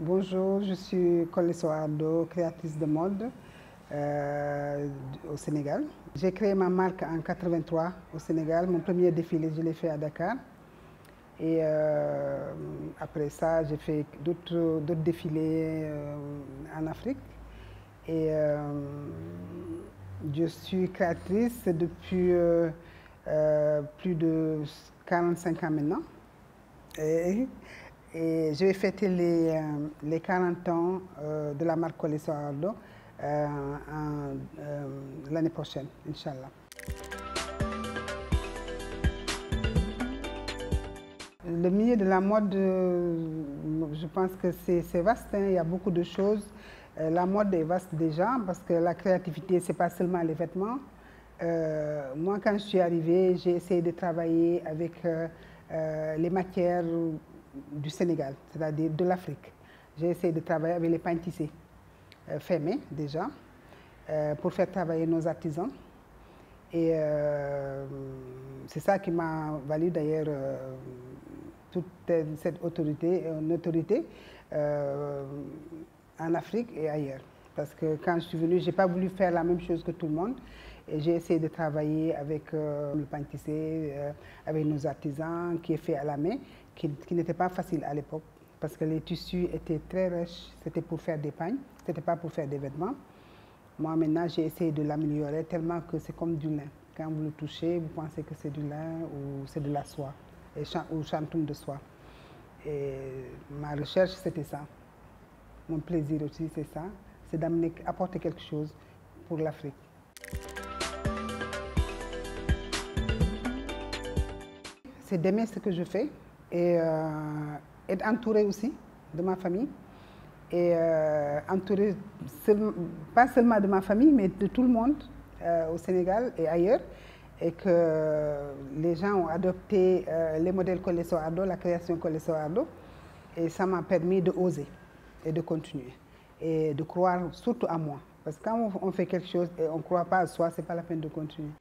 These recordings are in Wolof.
Bonjour, je suis Collé Soardo, créatrice de mode au Sénégal. J'ai créé ma marque en 83 au Sénégal. Mon premier défilé, je l'ai fait à Dakar. Et après ça, j'ai fait d'autres défilés en Afrique. Et je suis créatrice depuis plus de 45 ans maintenant. Et je vais fêter les 40 ans de la marque Collé Soardo l'année prochaine, Inch'Allah. Le milieu de la mode, je pense que c'est vaste, hein, il y a beaucoup de choses. La mode est vaste déjà parce que la créativité, ce n'est pas seulement les vêtements. Moi, quand je suis arrivée, j'ai essayé de travailler avec les matières du Sénégal, c'est-à-dire de l'Afrique. J'ai essayé de travailler avec les pagnes tissées faits main déjà, pour faire travailler nos artisans. Et c'est ça qui m'a valu d'ailleurs toute cette autorité en Afrique et ailleurs. Parce que quand je suis venue, je n'ai pas voulu faire la même chose que tout le monde. Et j'ai essayé de travailler avec le pain tissé, avec nos artisans, qui est fait à la main, qui n'était pas facile à l'époque. Parce que les tissus étaient très riches, c'était pour faire des pagnes, ce n'était pas pour faire des vêtements. Moi maintenant, j'ai essayé de l'améliorer tellement que c'est comme du lin. Quand vous le touchez, vous pensez que c'est du lin ou c'est de la soie, ou chantoum de soie. Et ma recherche, c'était ça. Mon plaisir aussi, c'est ça, c'est d'apporter quelque chose pour l'Afrique. C'est d'aimer ce que je fais et être entouré aussi de ma famille. Et entouré pas seulement de ma famille, mais de tout le monde au Sénégal et ailleurs. Et que les gens ont adopté les modèles Collé Soardo, la création Collé Soardo. Et ça m'a permis de oser et de continuer. Et de croire surtout à moi. Parce que quand on fait quelque chose et on ne croit pas à soi, ce n'est pas la peine de continuer.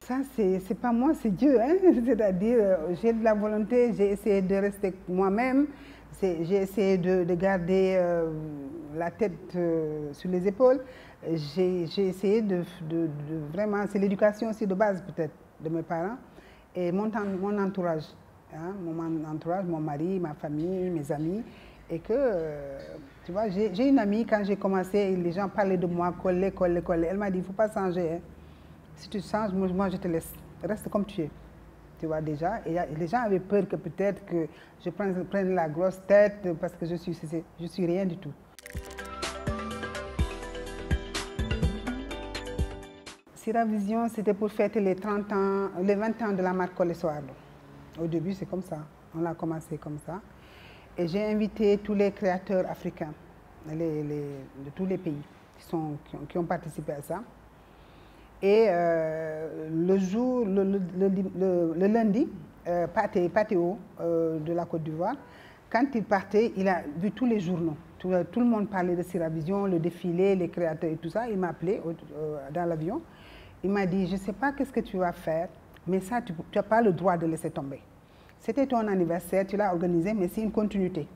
Ça, c'est pas moi, c'est Dieu. Hein? C'est-à-dire, j'ai de la volonté, j'ai essayé de rester moi-même, j'ai essayé de garder la tête sur les épaules. J'ai essayé vraiment, c'est l'éducation aussi de base peut-être de mes parents et mon entourage. Hein? Mon entourage, mon mari, ma famille, mes amis. Et que, tu vois, j'ai une amie, quand j'ai commencé, les gens parlaient de moi, Collé. Elle m'a dit, il ne faut pas changer. Hein? Si tu changes, moi je te laisse. Reste comme tu es. Tu vois déjà. Et les gens avaient peur que peut-être que je prenne la grosse tête parce que je suis rien du tout. Siravision, c'était pour fêter les 30 ans, les 20 ans de la marque Collé Soardo. Au début, c'est comme ça. On a commencé comme ça. Et j'ai invité tous les créateurs africains de tous les pays qui ont participé à ça. Et le lundi, Patéo de la Côte d'Ivoire, quand il partait, il a vu tous les journaux. Tout le monde parlait de Siravision, le défilé, les créateurs et tout ça. Il m'a appelé dans l'avion. Il m'a dit, je ne sais pas qu'est-ce que tu vas faire, mais ça, tu n'as pas le droit de laisser tomber. C'était ton anniversaire, tu l'as organisé, mais c'est une continuité.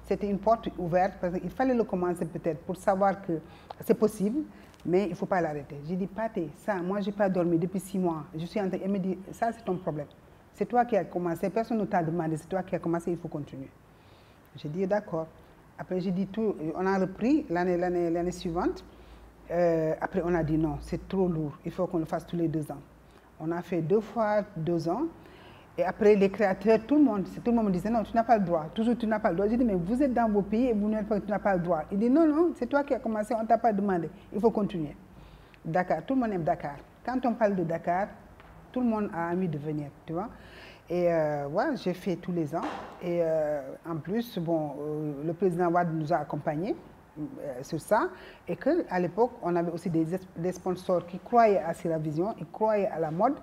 C'était une porte ouverte, parce qu'il fallait le commencer peut-être pour savoir que c'est possible, mais il ne faut pas l'arrêter. J'ai dit, Paté, ça, moi, je n'ai pas dormi depuis 6 mois. Je suis en train, elle me dit, ça, c'est ton problème. C'est toi qui as commencé, personne ne t'a demandé, c'est toi qui as commencé, il faut continuer. J'ai dit, d'accord. Après, j'ai dit tout, on a repris l'année suivante. Après, on a dit, non, c'est trop lourd, il faut qu'on le fasse tous les 2 ans. On a fait 2 fois 2 ans. Et après, les créateurs, tout le monde me disait, non, tu n'as pas le droit. Toujours, tu n'as pas le droit. J'ai dit, mais vous êtes dans vos pays et vous n'êtes pas, tu n'as pas le droit. Il dit, non, non, c'est toi qui as commencé, on ne t'a pas demandé. Il faut continuer. Dakar, tout le monde aime Dakar. Quand on parle de Dakar, tout le monde a envie de venir, tu vois. Et voilà, j'ai fait tous les ans. Et en plus, bon, le président Wade nous a accompagnés sur ça. Et qu'à l'époque, on avait aussi des sponsors qui croyaient à Siravision, ils croyaient à la mode.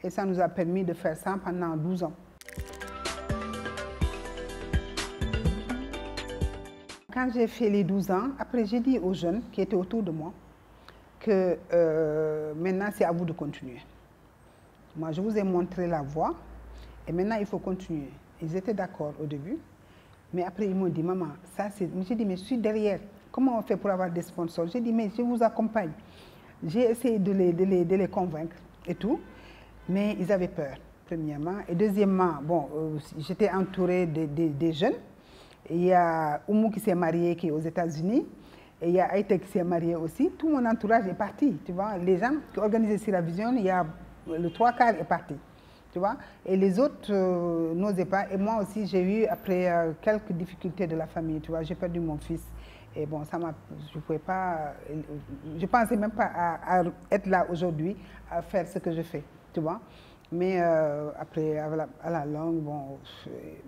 Et ça nous a permis de faire ça pendant 12 ans. Quand j'ai fait les 12 ans, après j'ai dit aux jeunes qui étaient autour de moi que maintenant c'est à vous de continuer. Moi je vous ai montré la voie Et maintenant, il faut continuer. Ils étaient d'accord au début, mais après, ils m'ont dit, maman, ça c'est... J'ai dit, mais je suis derrière. Comment on fait pour avoir des sponsors? J'ai dit, mais je vous accompagne. J'ai essayé de les convaincre et tout, mais ils avaient peur, premièrement. Et deuxièmement, bon, j'étais entourée des jeunes. Il y a Oumou qui s'est mariée, qui est aux États-Unis. Et il y a Aïté qui s'est mariée aussi. Tout mon entourage est parti, tu vois. Les gens qui organisaient Siravision, il y a le 3/4 est parti, tu vois. Et les autres n'osaient pas. Et moi aussi, j'ai eu, après quelques difficultés de la famille, tu vois, j'ai perdu mon fils. Et bon, ça m'a, je pouvais pas, je pensais même pas à être là aujourd'hui, à faire ce que je fais, tu vois. Mais après, à la longue, bon,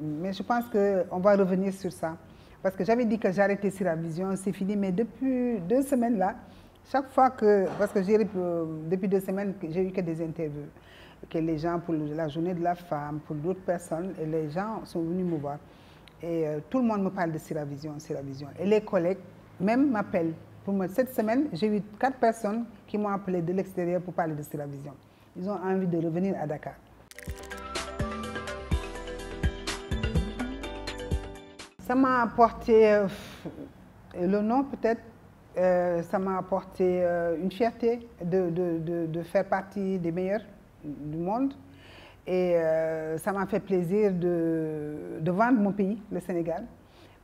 mais je pense qu'on va revenir sur ça. Parce que j'avais dit que j'arrêtais Siravision, c'est fini, mais depuis 2 semaines là, chaque fois que, parce que depuis 2 semaines, j'ai eu que des interviews, que les gens, pour la journée de la femme, pour d'autres personnes, et les gens sont venus me voir. Et tout le monde me parle de Siravision. Et les collègues même m'appellent. Cette semaine, j'ai eu 4 personnes qui m'ont appelé de l'extérieur pour parler de Siravision. Ils ont envie de revenir à Dakar. Ça m'a apporté, le nom peut-être, ça m'a apporté une fierté de faire partie des meilleurs du monde. Et ça m'a fait plaisir de vendre mon pays, le Sénégal.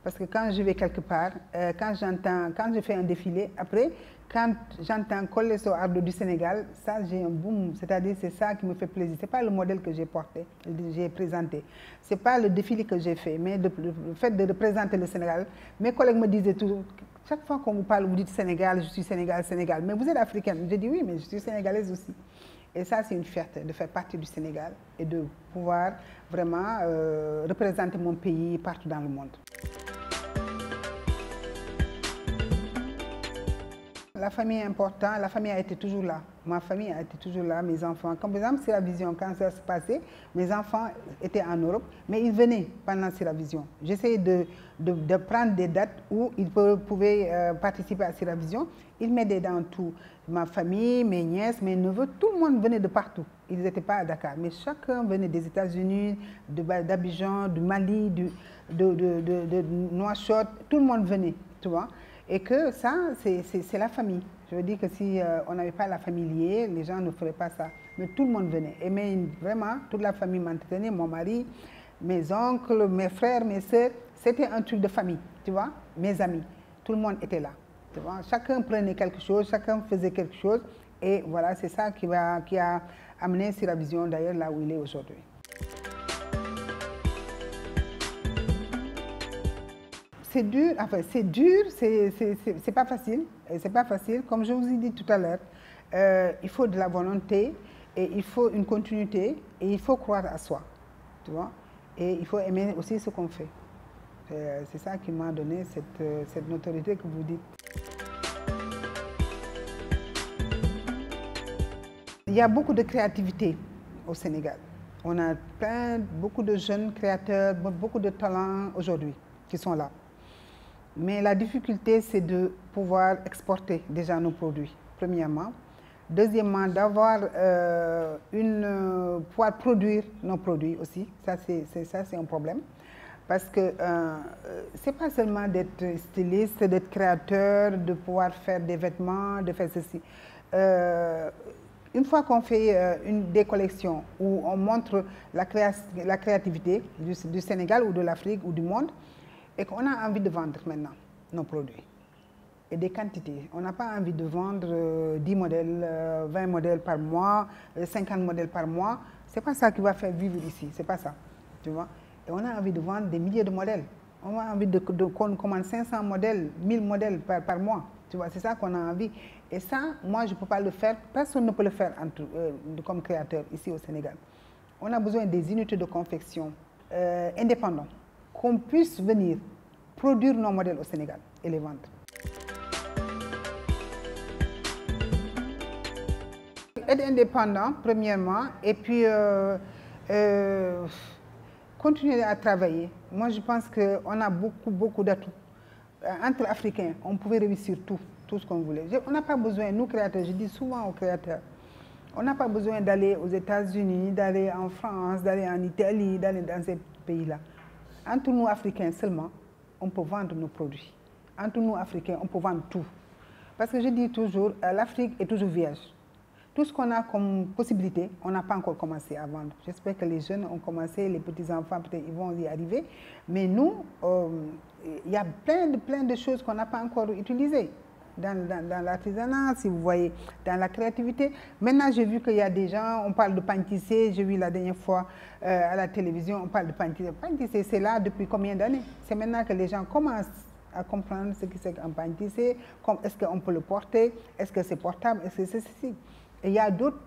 Parce que quand je vais quelque part, quand je fais un défilé, après, quand j'entends Kolesso Ardo du Sénégal, ça j'ai un boom, c'est-à-dire c'est ça qui me fait plaisir. Ce n'est pas le modèle que j'ai porté, j'ai présenté. Ce n'est pas le défilé que j'ai fait, mais le fait de représenter le Sénégal. Mes collègues me disaient toujours, chaque fois qu'on vous parle, vous dites Sénégal, je suis Sénégal, Sénégal. Mais vous êtes africaine. Je dis oui, mais je suis sénégalaise aussi. Et ça, c'est une fierté de faire partie du Sénégal et de pouvoir vraiment représenter mon pays partout dans le monde. La famille est importante, la famille a été toujours là. Ma famille a été toujours là, mes enfants. Comme par exemple, Siravision, quand ça se passait, mes enfants étaient en Europe, mais ils venaient pendant Siravision. J'essayais de prendre des dates où ils pouvaient participer à Siravision. Ils m'aidaient dans tout. Ma famille, mes nièces, mes neveux, tout le monde venait de partout. Ils n'étaient pas à Dakar, mais chacun venait des États-Unis, d'Abidjan, du Mali, de Nouakchott, tout le monde venait, tu vois. Et que ça, c'est la famille. Je veux dire que si on n'avait pas la famille liée, les gens ne feraient pas ça. Mais tout le monde venait. Et mais vraiment, toute la famille m'entretenait, mon mari, mes oncles, mes frères, mes sœurs. C'était un truc de famille, tu vois. Mes amis, tout le monde était là. Tu vois. Chacun prenait quelque chose, chacun faisait quelque chose. Et voilà, c'est ça qui a amené Siravision d'ailleurs là où il est aujourd'hui. C'est dur, enfin c'est dur, c'est pas facile, c'est pas facile. Comme je vous ai dit tout à l'heure, il faut de la volonté et il faut une continuité et il faut croire à soi, tu vois. Et il faut aimer aussi ce qu'on fait. C'est ça qui m'a donné cette notoriété que vous dites. Il y a beaucoup de créativité au Sénégal. On a beaucoup de jeunes créateurs, beaucoup de talents aujourd'hui qui sont là. Mais la difficulté, c'est de pouvoir exporter déjà nos produits, premièrement. Deuxièmement, pouvoir produire nos produits aussi. Ça, c'est un problème. Parce que ce n'est pas seulement d'être styliste, d'être créateur, de pouvoir faire des vêtements, de faire ceci. Une fois qu'on fait des collections où on montre la créativité du Sénégal ou de l'Afrique ou du monde, et qu'on a envie de vendre maintenant nos produits. Et des quantités. On n'a pas envie de vendre 10 modèles, 20 modèles par mois, 50 modèles par mois. Ce n'est pas ça qui va faire vivre ici, ce n'est pas ça. Tu vois? Et on a envie de vendre des milliers de modèles. On a envie qu'on commande 500 modèles, 1000 modèles par mois. Tu vois, c'est ça qu'on a envie. Et ça, moi, je ne peux pas le faire. Personne ne peut le faire comme créateur ici au Sénégal. On a besoin des unités de confection indépendantes, qu'on puisse venir produire nos modèles au Sénégal et les vendre. Être indépendant, premièrement, et puis continuer à travailler. Moi, je pense qu'on a beaucoup d'atouts. Entre Africains, on pouvait réussir tout ce qu'on voulait. On n'a pas besoin, nous créateurs, je dis souvent aux créateurs, On n'a pas besoin d'aller aux États-Unis, d'aller en France, d'aller en Italie, d'aller dans ces pays-là. Entre nous, Africains seulement, on peut vendre nos produits. Entre nous, Africains, on peut vendre tout. Parce que je dis toujours, l'Afrique est toujours vierge. Tout ce qu'on a comme possibilité, on n'a pas encore commencé à vendre. J'espère que les jeunes ont commencé, les petits-enfants, peut-être ils vont y arriver. Mais nous, il y a plein de choses qu'on n'a pas encore utilisées. Dans l'artisanat, si vous voyez, dans la créativité. Maintenant, j'ai vu qu'il y a des gens, on parle de pain tissé, j'ai vu la dernière fois à la télévision, on parle de pain tissé. Pain tissé, c'est là depuis combien d'années? C'est maintenant que les gens commencent à comprendre ce que c'est qu'un pain tissé, est-ce qu'on peut le porter, est-ce que c'est portable, est-ce que c'est ceci. Et il y a d'autres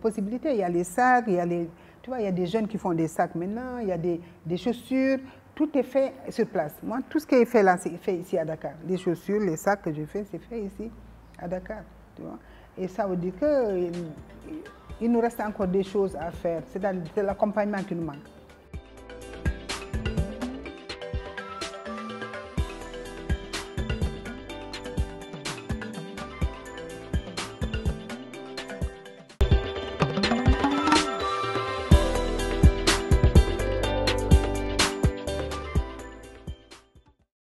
possibilités, il y a les sacs, il y a tu vois, il y a des jeunes qui font des sacs maintenant, il y a des chaussures, tout est fait sur place. Moi, tout ce qui est fait là, c'est fait ici à Dakar. Les chaussures, les sacs que je fais, c'est fait ici à Dakar. Tu vois. Et ça veut dire qu'il nous reste encore des choses à faire. C'est l'accompagnement qui nous manque.